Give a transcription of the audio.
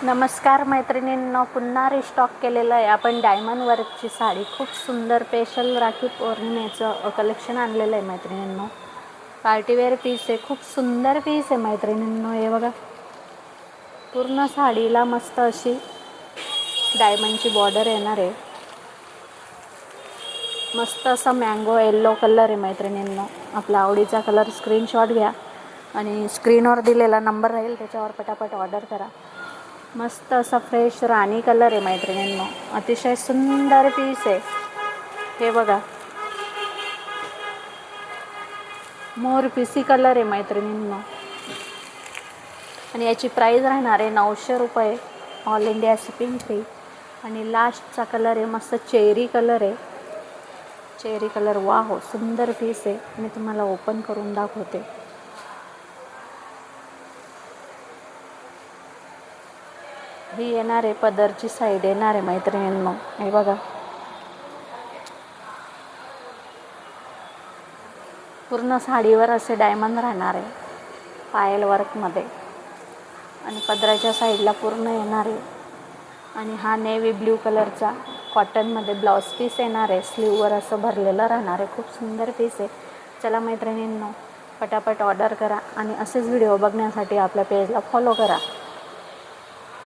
नमस्कार मैत्रिणींनो, पुन्हा रिस्टॉक केलेलं आहे आपण डायमंड वर्कची साडी. खूप सुंदर स्पेशल राखी पौर्णिमेचं कलेक्शन आणलेलं आहे मैत्रिणींनो. पार्टीवेअर पीस आहे, खूप सुंदर पीस आहे मैत्रिणींनो. हे बघा, पूर्ण साडीला मस्त अशी डायमंडची बॉर्डर येणार आहे. मस्त असा मँगो येल्लो कलर आहे मैत्रिणींनो. आपला आवडीचा कलर स्क्रीनशॉट घ्या आणि स्क्रीनवर दिलेला नंबर राहील त्याच्यावर पटापट ऑर्डर करा. मस्त असा फ्रेश राणी कलर आहे मैत्रिणींनो. अतिशय सुंदर पीस आहे. हे बघा, मोर पीसी कलर आहे मैत्रिणींनो. आणि याची प्राईस राहणार आहे 900 रुपये, ऑल इंडिया शिपिंग फ्री. आणि लास्टचा कलर आहे मस्त चेरी कलर आहे. चेरी कलर, वाह सुंदर पीस आहे. मी तुम्हाला ओपन करून दाखवते. ही येणार आहे पदरची साईड येणार आहे मैत्रिणींनो. हे बघा, पूर्ण साडीवर असे डायमंड राहणार आहे पायल वर्कमध्ये. आणि पदराच्या साईडला पूर्ण येणार आहे. आणि हा नेव्ही ब्ल्यू कलरचा कॉटनमध्ये ब्लाऊज पीस येणार आहे. स्लीववर असं भरलेलं राहणार आहे. खूप सुंदर पीस आहे. चला मैत्रिणींनो, पटापट ऑर्डर करा आणि असेच व्हिडिओ बघण्यासाठी आपल्या पेजला फॉलो करा.